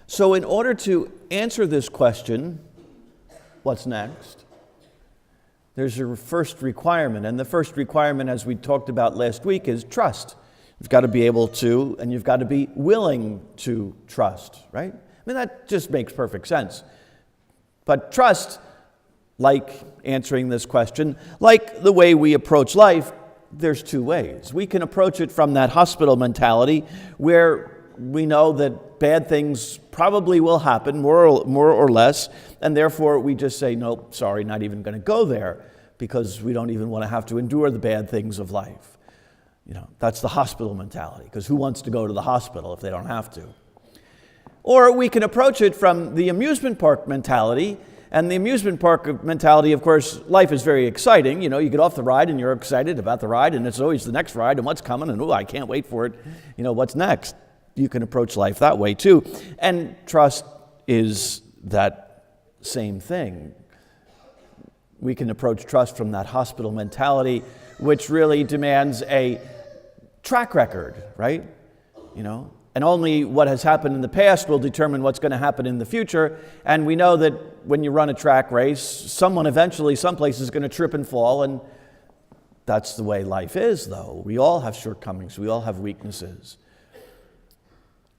So in order to answer this question, what's next? There's a first requirement, and the first requirement, as we talked about last week, is trust. You've got to be able to, and you've got to be willing to trust, right? I mean, that just makes perfect sense. But trust, like answering this question, like the way we approach life, there's two ways. We can approach it from that hospital mentality where we know that bad things probably will happen, more or less, and therefore we just say, nope, sorry, not even going to go there, because we don't even want to have to endure the bad things of life. That's the hospital mentality, because who wants to go to the hospital if they don't have to? Or we can approach it from the amusement park mentality. And the amusement park mentality, of course, life is very exciting. You get off the ride and you're excited about the ride, and it's always the next ride and what's coming, and I can't wait for it. What's next? You can approach life that way too. And trust is that same thing. We can approach trust from that hospital mentality, which really demands a track record, right? And only what has happened in the past will determine what's going to happen in the future. And we know that when you run a track race, someone eventually, someplace is going to trip and fall, and that's the way life is, though. We all have shortcomings. We all have weaknesses.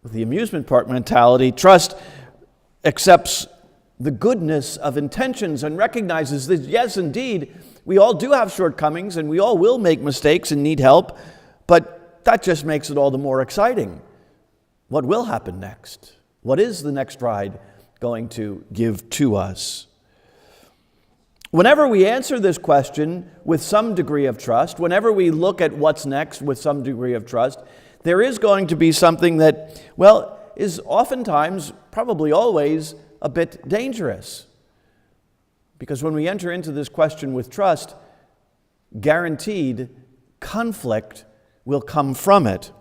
With the amusement park mentality, trust accepts the goodness of intentions and recognizes that, yes, indeed, we all do have shortcomings and we all will make mistakes and need help, but that just makes it all the more exciting. What will happen next? What is the next ride going to give to us? Whenever we answer this question with some degree of trust, whenever we look at what's next with some degree of trust, there is going to be something that, is oftentimes, probably always, a bit dangerous. Because when we enter into this question with trust, guaranteed conflict will come from it.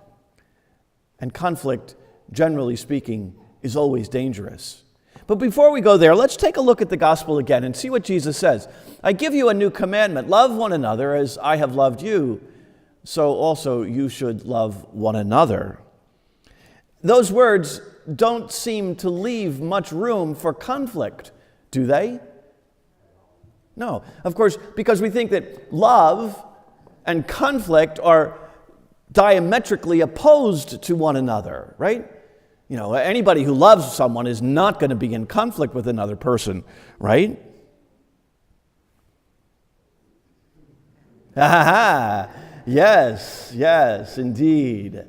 And conflict, generally speaking, is always dangerous. But before we go there, let's take a look at the gospel again and see what Jesus says. I give you a new commandment. Love one another as I have loved you, so also you should love one another. Those words don't seem to leave much room for conflict, do they? No. Of course, because we think that love and conflict are diametrically opposed to one another, right? Anybody who loves someone is not going to be in conflict with another person, right? Yes, indeed.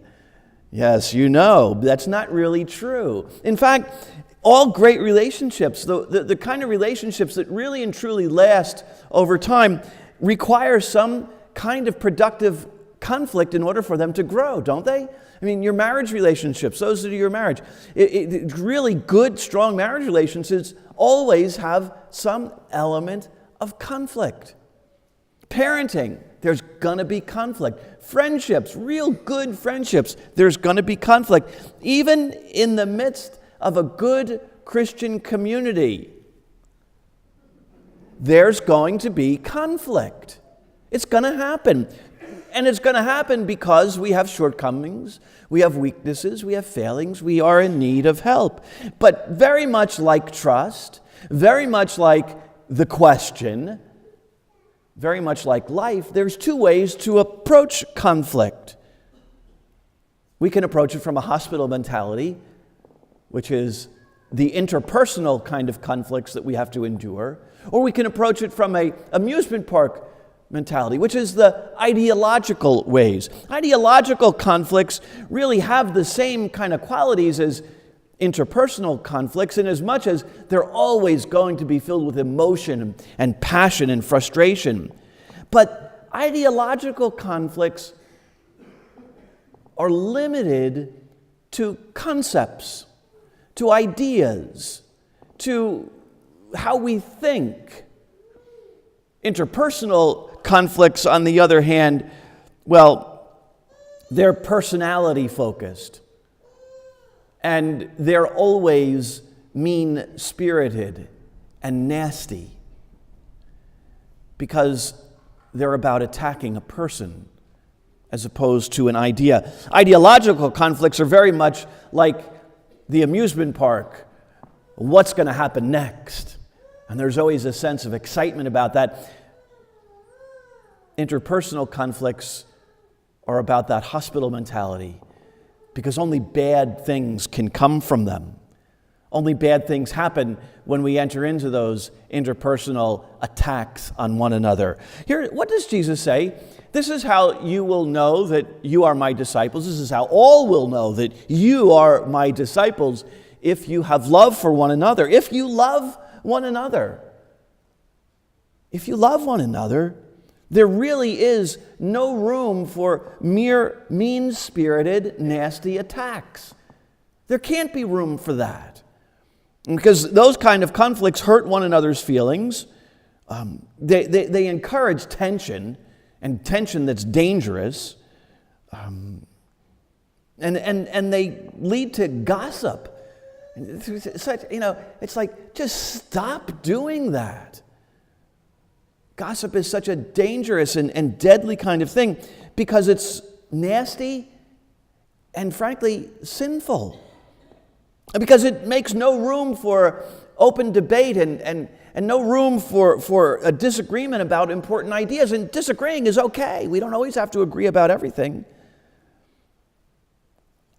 Yes, that's not really true. In fact, all great relationships, the kind of relationships that really and truly last over time, require some kind of productive conflict in order for them to grow, don't they? I mean, your marriage relationships, those that are your marriage, really good, strong marriage relationships always have some element of conflict. Parenting, there's going to be conflict. Friendships, real good friendships, there's going to be conflict. Even in the midst of a good Christian community, there's going to be conflict. It's going to happen. And it's going to happen because we have shortcomings, we have weaknesses, we have failings, we are in need of help. But very much like trust, very much like the question, very much like life, there's two ways to approach conflict. We can approach it from a hospital mentality, which is the interpersonal kind of conflicts that we have to endure, or we can approach it from an amusement park mentality, which is the ideological ways. Ideological conflicts really have the same kind of qualities as interpersonal conflicts, in as much as they're always going to be filled with emotion and passion and frustration. But ideological conflicts are limited to concepts, to ideas, to how we think. Interpersonal conflicts, on the other hand, they're personality focused. And they're always mean-spirited and nasty because they're about attacking a person as opposed to an idea. Ideological conflicts are very much like the amusement park, what's going to happen next? And there's always a sense of excitement about that. Interpersonal conflicts are about that hospital mentality, because only bad things can come from them. Only bad things happen when we enter into those interpersonal attacks on one another. Here, what does Jesus say? This is how you will know that you are my disciples. This is how all will know that you are my disciples, if you have love for one another. If you love one another. If you love one another, there really is no room for mere mean-spirited, nasty attacks. There can't be room for that. Because those kind of conflicts hurt one another's feelings. They encourage tension, and tension that's dangerous. And they lead to gossip. It's like, just stop doing that. Gossip is such a dangerous and deadly kind of thing because it's nasty and frankly sinful. Because it makes no room for open debate and no room for a disagreement about important ideas. And disagreeing is okay. We don't always have to agree about everything.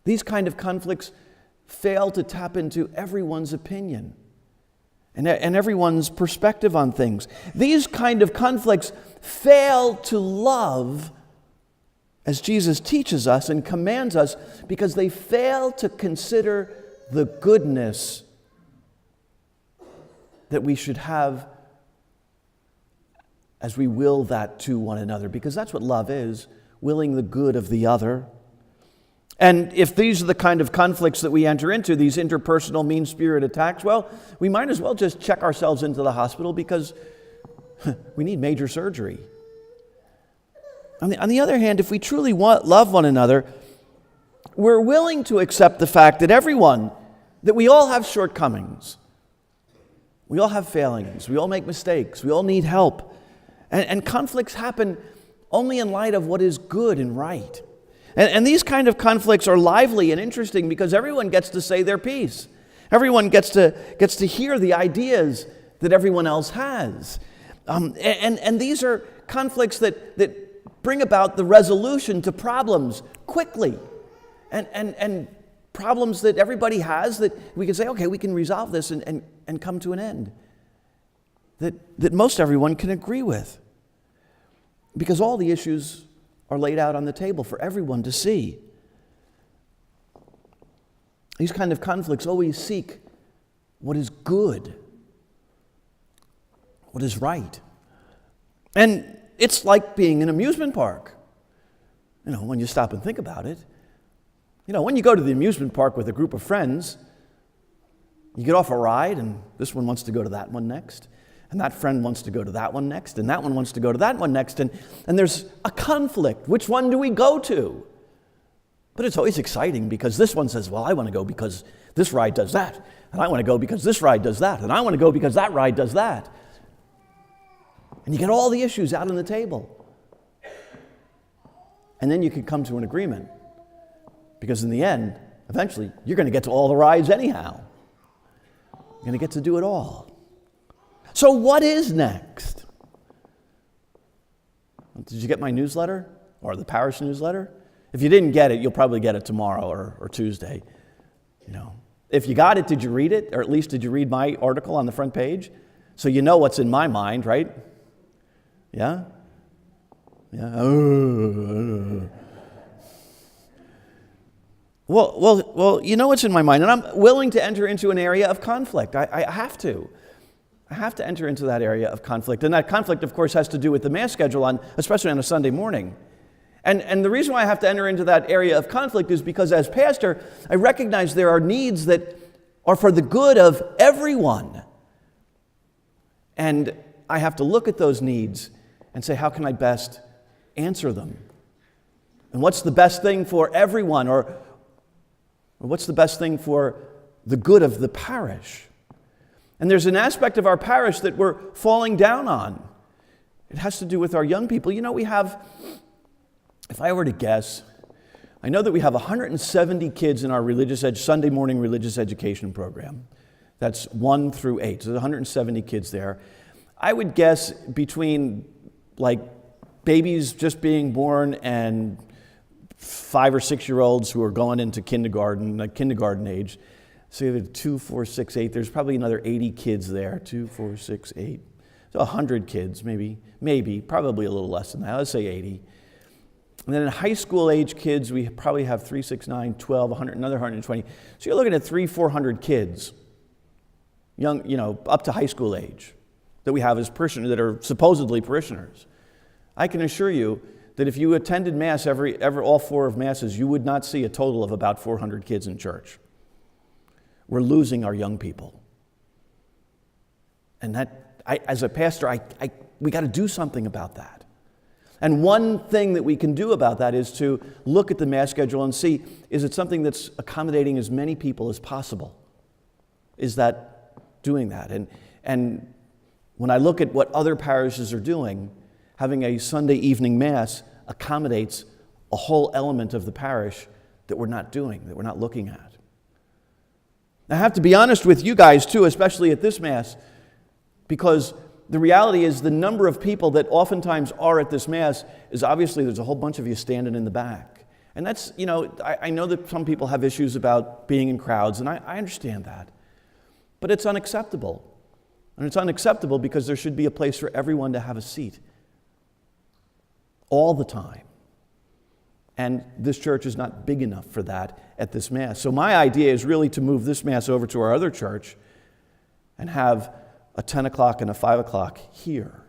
These kind of conflicts fail to tap into everyone's opinion and everyone's perspective on things. These kind of conflicts fail to love as Jesus teaches us and commands us, because they fail to consider the goodness that we should have as we will that to one another, because that's what love is, willing the good of the other. And if these are the kind of conflicts that we enter into, these interpersonal mean-spirit attacks, well, we might as well just check ourselves into the hospital, because we need major surgery. On the other hand, if we truly love one another, we're willing to accept the fact that we all have shortcomings. We all have failings. We all make mistakes. We all need help. And conflicts happen only in light of what is good and right. And these kind of conflicts are lively and interesting because everyone gets to say their piece. Everyone gets to hear the ideas that everyone else has. And these are conflicts that bring about the resolution to problems quickly. And problems that everybody has that we can say, okay, we can resolve this and come to an end. That most everyone can agree with. Because all the issues are laid out on the table for everyone to see. These kind of conflicts always seek what is good, what is right. And it's like being in an amusement park. When you stop and think about it. When you go to the amusement park with a group of friends, you get off a ride, and this one wants to go to that one next, and that friend wants to go to that one next, and that one wants to go to that one next, and there's a conflict. Which one do we go to? But it's always exciting because this one says, well, I want to go because this ride does that, and I want to go because this ride does that, and I want to go because that ride does that. And you get all the issues out on the table. And then you can come to an agreement. Because in the end, eventually, you're going to get to all the rides anyhow. You're going to get to do it all. So what is next? Did you get my newsletter or the parish newsletter? If you didn't get it, you'll probably get it tomorrow or Tuesday. If you got it, did you read it? Or at least did you read my article on the front page? So you know what's in my mind, right? Yeah? Yeah? Well, you know what's in my mind, and I'm willing to enter into an area of conflict. I have to. I have to enter into that area of conflict. And that conflict, of course, has to do with the Mass schedule, especially on a Sunday morning. And the reason why I have to enter into that area of conflict is because as pastor, I recognize there are needs that are for the good of everyone. And I have to look at those needs and say, how can I best answer them? And what's the best thing for everyone, or what's the best thing for the good of the parish? And there's an aspect of our parish that we're falling down on. It has to do with our young people. We have, if I were to guess, I know that we have 170 kids in our Sunday morning religious education program. That's 1 through 8. So there's 170 kids there. I would guess between like babies just being born and 5 or 6 year olds who are going into kindergarten, like kindergarten age. So you have 2, 4, 6, 8. There's probably another 80 kids there. 2, 4, 6, 8. So 100 kids, maybe, probably a little less than that. Let's say 80. And then in high school age kids, we probably have 3, 6, 9, 12, 100, another 120. So you're looking at 300, 400 kids, young, up to high school age, that we have as parishioners, that are supposedly parishioners. I can assure you that if you attended Mass all 4 of Masses, you would not see a total of about 400 kids in church. We're losing our young people. And as a pastor, we got to do something about that. And one thing that we can do about that is to look at the Mass schedule and see, is it something that's accommodating as many people as possible? Is that doing that? And when I look at what other parishes are doing, having a Sunday evening Mass accommodates a whole element of the parish that we're not doing, that we're not looking at. I have to be honest with you guys too, especially at this Mass, because the reality is the number of people that oftentimes are at this Mass is obviously there's a whole bunch of you standing in the back. And that's, I know that some people have issues about being in crowds, and I understand that. But it's unacceptable. And it's unacceptable because there should be a place for everyone to have a seat all the time. And this church is not big enough for that at this Mass. So my idea is really to move this Mass over to our other church and have a 10 o'clock and a 5 o'clock here.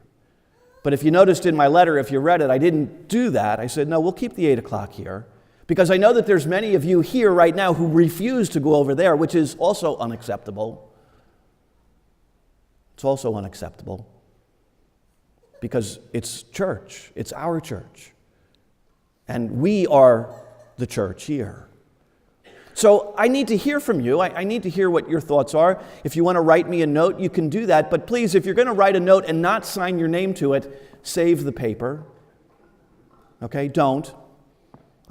But if you noticed in my letter, if you read it, I didn't do that. I said, no, we'll keep the 8 o'clock here, because I know that there's many of you here right now who refuse to go over there, which is also unacceptable. It's also unacceptable because it's church. It's our church. And we are the church here. So I need to hear from you. I need to hear what your thoughts are. If you want to write me a note, you can do that. But please, if you're going to write a note and not sign your name to it, save the paper. Okay? Don't.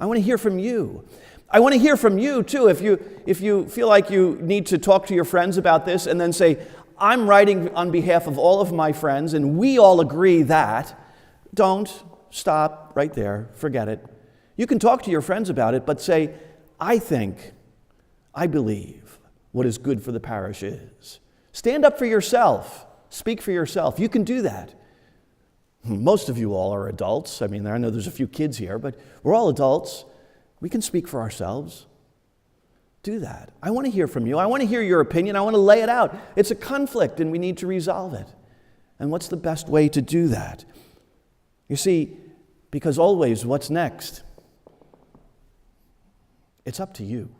I want to hear from you. I want to hear from you, too. If you feel like you need to talk to your friends about this and then say, I'm writing on behalf of all of my friends, and we all agree that, don't. Stop right there. Forget it. You can talk to your friends about it, but say, I believe what is good for the parish is. Stand up for yourself. Speak for yourself. You can do that. Most of you all are adults. I mean, I know there's a few kids here, but we're all adults. We can speak for ourselves. Do that. I want to hear from you. I want to hear your opinion. I want to lay it out. It's a conflict, and we need to resolve it. And what's the best way to do that? You see, because always, what's next? It's up to you.